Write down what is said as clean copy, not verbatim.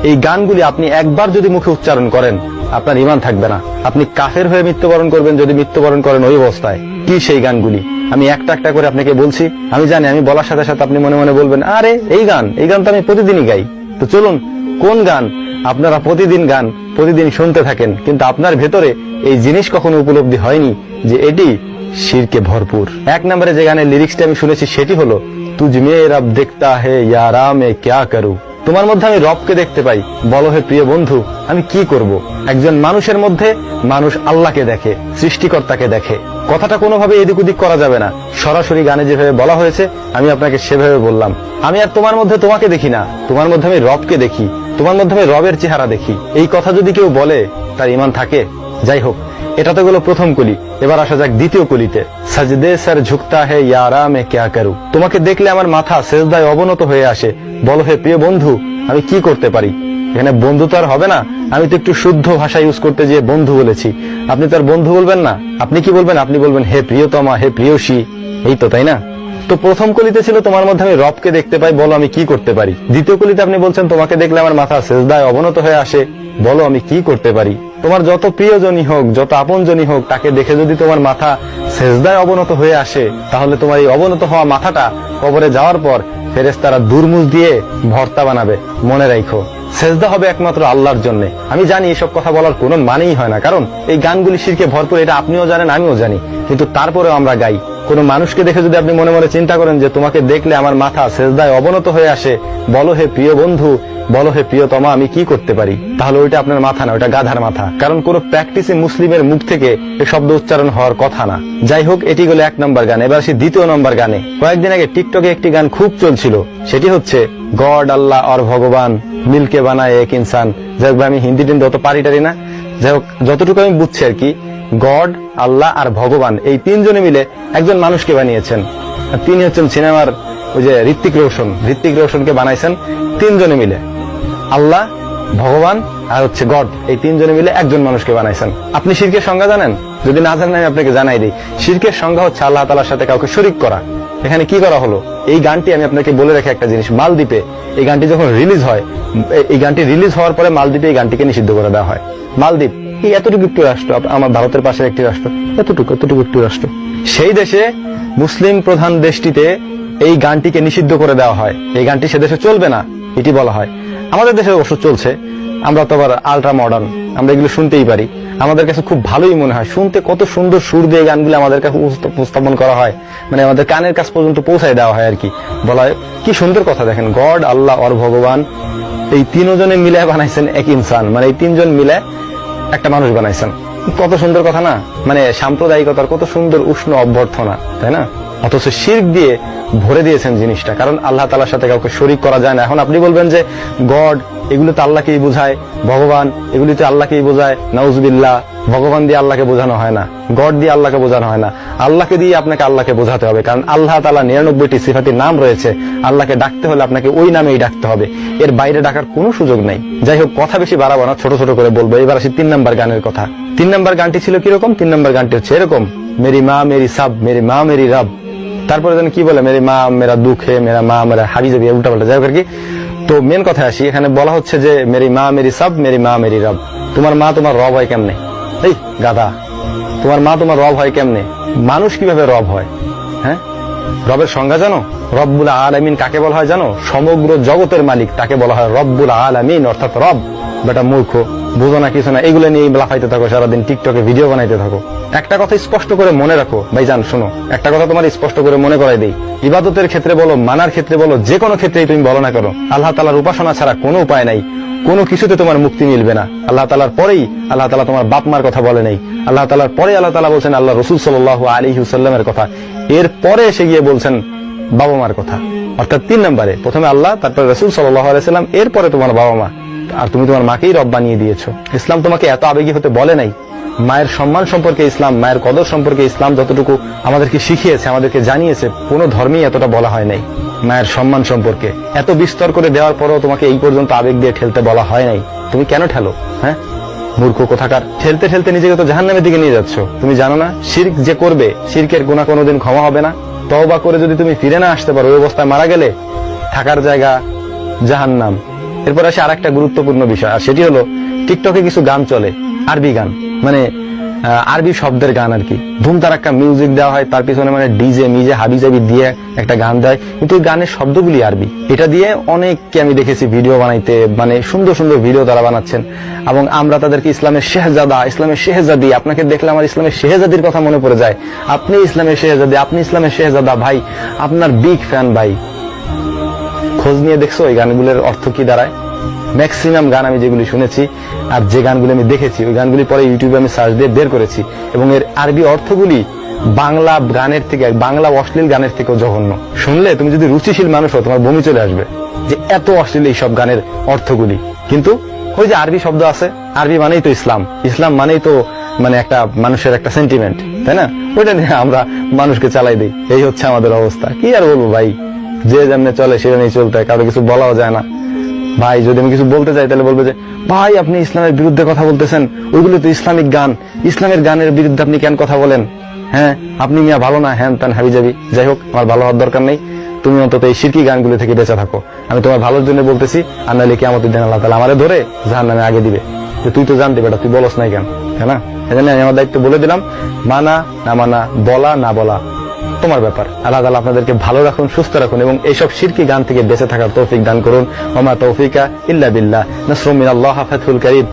এই গানগুলি আপনি একবার যদি মুখে উচ্চারণ করেন আপনার ঈমান থাকবে না, আপনি কাফের হয়ে মৃত্যুবরণ করবেন যদি মৃত্যুবরণ করেন ওই অবস্থায়। কি সেই গানগুলি আমি একটা একটা করে আপনাকে বলছি। আমি জানি আমি বলার সাথে সাথে আপনি মনে মনে বলবেন আরে এই গান তো আমি প্রতিদিনই গাই। তো চলুন কোন গান আপনারা প্রতিদিন গান প্রতিদিন শুনতে থাকেন কিন্তু আপনার ভেতরে এই জিনিস কখনো উপলব্ধি হয়নি যে এটি শিরকে ভরপুর। এক নম্বরে যে গানের লিরিক্সটা আমি শুনেছি সেটি হলো তুঝমে রব দেখতা হে ইয়ারা মে ক্যা করু। তোমার মধ্যে আমি রবকে দেখতে পাই, বলো হে প্রিয় বন্ধু আমি কি করব। একজন মানুষের মধ্যে মানুষ আল্লাহকে দেখে, সৃষ্টিকর্তাকে দেখে। কথাটা কোনোভাবে এদিক ওদিক করা যাবে না, সরাসরি গানে যেভাবে বলা হয়েছে আমি আপনাকে সেভাবে বললাম। আমি আর তোমার মধ্যে তোমাকে দেখি না, তোমার মধ্যে আমি রবকে দেখি, তোমার মধ্যে আমি রবের চেহারা দেখি। এই কথা যদি কেউ বলে তার ঈমান থাকে। যাই হোক, এটা তো গেল প্রথম কলি। এবার আসা যাক দ্বিতীয় কলিতে। সাজদে সর ঝুকতা হে ইয়ারা মে ক্যা করু। তোমাকে দেখলে আমার মাথা সেজদায় অবনত হয়ে আসে, বলো হে প্রিয় বন্ধু আমি কি করতে পারি। এখানে বন্ধু তো আর হবে না, আমি তো একটু শুদ্ধ ভাষা ইউজ করতে গিয়ে বন্ধু বলেছি। আপনি তো আর বন্ধু বলবেন না, আপনি কি বলবেন? আপনি বলবেন হে প্রিয়তমা, হে প্রিয়সী। এই তো, তাই না? তো প্রথম কলিতে ছিল তোমার মধ্যে আমি রবকে দেখতে পাই, বলো আমি কি করতে পারি। দ্বিতীয় কলিতে আপনি বলছেন তোমাকে দেখলে আমার মাথা সেজদায় অবনত হয়ে আসে, বলো আমি কি করতে পারি। তোমার যত প্রিয়জনই হোক, যত আপনজনই হোক, তাকে দেখে যদি তোমার মাথা সেজদায় অবনত হয়ে আসে তাহলে তোমার এই অবনত হওয়া মাথাটা কবরে যাওয়ার পর ফেরেশতারা দুর্মুজ দিয়ে ভর্তা বানাবে। মনে রাখো সেজদা হবে একমাত্র আল্লাহর জন্য। আমি জানি এসব কথা বলার কোনো মানেই হয় না, কারণ এই গানগুলি শিরকে ভরপুর, এটা আপনিও জানেন আমিও জানি, কিন্তু তারপরেও আমরা গাই। কোন মানুষকে দেখে যদি আপনি মনে মনে চিন্তা করেন যে তোমাকে দেখলে আমার মাথা সেজদায় অবনত হয়ে আসে, বলো হে প্রিয় বন্ধু, বলো হে প্রিয়তমা আমি কি করতে পারি, তাহলে ওইটা আপনার মাথা না, ওইটা গাধার মাথা। কারণ কোন প্র্যাকটিসে মুসলিমের মুখ থেকে এই শব্দ উচ্চারণ হওয়ার কথা না। যাই হোক, এটি হলো এক নম্বর গান। এবার আসি দ্বিতীয় নম্বর গানে। কয়েকদিন আগে টিকটকে একটি গান খুব চলছিল, সেটি হচ্ছে গড আল্লাহ আর ভগবান মিলকে বানায় এক ইনসান। যাই হোক, আমি হিন্দি টিন্দি অত পারিটারি না, যাই হোক যতটুকু আমি বুঝছি আর কি, গড আল্লাহ আর ভগবান এই তিনজনে মিলে একজন মানুষকে বানিয়েছেন। তিনি হচ্ছেন সিনেমার ওই যে ঋত্বিক রোশনকে বানাইছেন তিনজনে মিলে। আল্লাহ, ভগবান আর হচ্ছে গড, এই তিনজনে মিলে একজন মানুষকে বানাইছেন। আপনি শিরকের সংজ্ঞা জানেন? যদি না জানেন আমি আপনাকে জানাই দিই। শিরকের সংজ্ঞা হচ্ছে আল্লাহ তাআলার সাথে কাউকে শরীক করা। এখানে কি করা হলো, এই গানটি আমি আপনাকে বলে রাখি একটা জিনিস। মালদ্বীপে এই গানটি যখন রিলিজ হয়, এই গানটি রিলিজ হওয়ার পরে মালদ্বীপে এই গানটিকে নিষিদ্ধ করে দেওয়া হয়। মালদ্বীপ এই এতটুকু একটি রাষ্ট্র, আমার ভারতের পাশের একটি রাষ্ট্র, এতটুকু একটি রাষ্ট্র, সেই দেশে মুসলিম প্রধান দেশটিতে এই গানটিকে নিষিদ্ধ করে দেওয়া হয়। এই গানটি সে দেশে চলবে না এটি বলা হয়। আমাদের দেশে অবশ্য চলছে, আমরা তো আবার আল্ট্রা মডার্ন, আমরা এগুলো শুনতেই পারি। আমাদের কাছে খুব ভালোই মনে হয়, শুনতে কত সুন্দর সুর দিয়ে গানগুলো আমাদের কাছে উপস্থাপন করা হয়, মানে আমাদের কানের কাছ পর্যন্ত পৌঁছায় দেওয়া হয় আর কি। বলা হয় কি সুন্দর কথা। দেখেন, গড আল্লাহ আর ভগবান এই তিনজনে মিলে বানাইছেন এক ইনসান, মানে এই তিনজন মিলে একটা মানুষ বানাইছেন। কত সুন্দর কথা না? মানে সাম্প্রদায়িকতার কত সুন্দর উষ্ণ অভ্যর্থনা, তাই না? অথচ শিরক দিয়ে ভরে দিয়েছেন জিনিসটা, কারণ আল্লাহ তাআলার সাথে কাউকে শরীক করা যায় না। এখন আপনি বলবেন যে গড এগুলো তো আল্লাহকেই বোঝায়, ভগবান এগুলি তো আল্লাহকেই বোঝায়। নাউজুবিল্লাহ, ভগবান দিয়ে আল্লাহকে বোঝানো হয় না, গড দিয়ে আল্লাহকে বোঝানো হয় না, আল্লাহকে দিয়ে আপনাকে আল্লাহকে বোঝাতে হবে। কারণ আল্লাহ তাআলা 99টি সিফাতি নাম রয়েছে, আল্লাহকে ডাকতে হলে আপনাকে ওই নামেই ডাকতে হবে, এর বাইরে ডাকার কোনো সুযোগ নাই। যাই হোক, কথা বেশি বাড়াবো না, ছোট ছোট করে বলবো। এবার আসি 3 নম্বর গানের কথা। 3 নম্বর গানটি ছিল কিরকম? 3 নম্বর গানটি হচ্ছে এরকম, মেরি মা মেরি সাব, মেরি মা মেরি রব। তারপরে যেন কি বলে, মেরি মা মেরা দুঃখ হে, মেরা মা মেরা হাবি যাবি, উল্টা পাল্টা। যাই হোক আর কি, তো মেন কথা আসি। এখানে বলা হচ্ছে যে মেরি মা মেরি সাব, মেরি মা মেরি রব। তোমার মা তোমার রব হয় কেমনে? এই গাধা, তোমার মা তোমার রব হয় কেমনে? মানুষ কিভাবে রব হয়? হ্যাঁ, রবের সংজ্ঞা জানো? রব্বুল আলামিন কাকে বলা হয় জানো? সমগ্র জগতের মালিক তাকে বলা হয় রব্বুল আলামিন, অর্থাৎ রব। বেটা মূর্খ, বুঝো না কিছু না, এগুলো নিয়ে লাফাইতে থাকো সারাদিন, টিকটকে ভিডিও বানাইতে থাকো। একটা কথা স্পষ্ট করে মনে রাখো ভাইজান, শোনো, একটা কথা তোমার স্পষ্ট করে মনে করাই দেই। ইবাদতের ক্ষেত্রে বলো, মানার ক্ষেত্রে বলো, যে কোনো ক্ষেত্রেই তুমি বলো না কেন, আল্লাহ তাআলার উপাসনা ছাড়া কোনো উপায় নাই, কোনো কিছুতে তোমার মুক্তি মিলবে না। আল্লাহ তাআলার পরেই আল্লাহ তাআলা তোমার বাপ মার কথা বলে নাই, আল্লাহ তাআলার পরে আল্লাহ তাআলা বলছেন আল্লাহ রাসূল সাল্লাল্লাহু আলাইহি ওয়াসাল্লামের কথা, এর পরে এসে গিয়ে বলছেন বাবা মার কথা। অর্থাৎ 3 নম্বরে প্রথমে আল্লাহ, তারপরে রাসূল সাল্লাল্লাহু আলাইহি ওয়াসাল্লাম, এরপরে তোমার বাবা মা। আর তুমি তোমার মাকেই রব বানিয়ে দিয়েছো। ইসলাম তোমাকে এত আবেগী হতে বলে নাই। মায়ের সম্মান সম্পর্কে ইসলাম, মায়ের কদর সম্পর্কে ইসলাম যতটুকু আমাদেরকে শিখিয়েছে, আমাদেরকে জানিয়েছে, কোনো ধর্মেই এতটা বলা হয় নাই। মায়ের সম্মান সম্পর্কে এত বিস্তর করে দেওয়ার পরও তোমাকে এই পর্যন্ত আবেগ দিয়ে ঠেলতে বলা হয় নাই। তুমি কেন ঠেলো? হ্যাঁ মূর্খ কোথাকার, ঠেলতে ঠেলতে নিজেকে তো জাহান্নামের দিকে নিয়ে যাচ্ছ। তুমি জানো না শিরক যে করবে, শিরকের গুনাহ কোনোদিন ক্ষমা হবে না। তওবা করে যদি তুমি ফিরে না আসতে পারো, ওই অবস্থায় মারা গেলে থাকার জায়গা জাহান্নাম, এরপর আসে আরেকটা গুরুত্বপূর্ণ বিষয়, আর সেটি হলো টিকটকে কিছু গান চলে, আরবি গান, মানে আরবি শব্দের গান আর কি। ধুমধার একটা মিউজিক দেওয়া হয়, তার পিছনে মানে ডিজে মিজে হাবিজাবি দিয়ে একটা গান দেয়, কিন্তু ওই গানের শব্দগুলি আরবি। এটা দিয়ে অনেককে আমি দেখেছি ভিডিও বানাইতে, মানে সুন্দর সুন্দর ভিডিও তারা বানাচ্ছেন, এবং আমরা তাদেরকে ইসলামের শেহজাদা, ইসলামের শেহজাদি, আপনাকে দেখলে আমার ইসলামের শেহজাদির কথা মনে পড়ে যায়, আপনি ইসলামের শেহজাদি, আপনি ইসলামের শেহজাদা, ভাই আপনার বিগ ফ্যান ভাই। খোঁজ নিয়ে দেখছো এই গানগুলোর অর্থ কি দাঁড়ায়? ম্যাক্সিমাম গান আমি যেগুলি শুনেছি আর যে গানগুলি আমি দেখেছি, ওই গানগুলি পরে ইউটিউবে আমি সার্চ দিয়ে বের করেছি, এবং এর আরবি অর্থগুলি বাংলা গানের থেকে, বাংলা অশ্লীল গানের থেকেও জঘন্য। শুনলে তুমি যদি রুচিশীল মানুষ হও, তোমার বমি চলে আসবে যে এত অশ্লীল এই সব গানের অর্থগুলি। কিন্তু ওই যে আরবি শব্দ আছে, আরবি মানেই তো ইসলাম, ইসলাম মানেই তো মানে একটা মানুষের একটা সেন্টিমেন্ট, তাই না? ওইটা নিয়ে আমরা মানুষকে চালাই দিই। এই হচ্ছে আমাদের অবস্থা। কি আর বলবো ভাই, যে যেমনে চলে সেটা নিয়ে চলতে হয়, কারো কিছু বলাও যায় না। ভাই যদি আমি কিছু বলতে চাই তাহলে বলবে যে ভাই আপনি ইসলামের বিরুদ্ধে কথা বলতেছেন, ওইগুলো তো ইসলামিক গান, ইসলামের গানের বিরুদ্ধে আপনি কেন কথা বলেন? হ্যাঁ আপনি মিয়া ভালো না, হ্যান ত্যান হাবি যাবি। যাই হোক, আমার ভালো হওয়ার দরকার নেই, তুমি অন্তত এই শিরকি গানগুলো থেকে বেঁচে থাকো। আমি তোমার ভালোর জন্য বলতেছি, আর নাহলে কিয়ামতের দিন আল্লাহ তাআলা আমারে ধরে জাহান্নামে আগে দিবে যে তুই তো জানতে বেটা, তুই বলস নাই কেন, তাই না? এজন্য আমি আমার দায়িত্ব বলে দিলাম, মানা না মানা, বলা না বলা তোমার ব্যাপার। আল্লাহ তাআলা আপনাদেরকে ভালো রাখুন, সুস্থ রাখুন, এবং এইসব শিরকি গান থেকে বেঁচে থাকার তৌফিক দান করুন। ওয়া মা তৌফিকা ইল্লা বিল্লাহ। নাসরুম মিনাল্লাহ, ফাতহুল কারীম।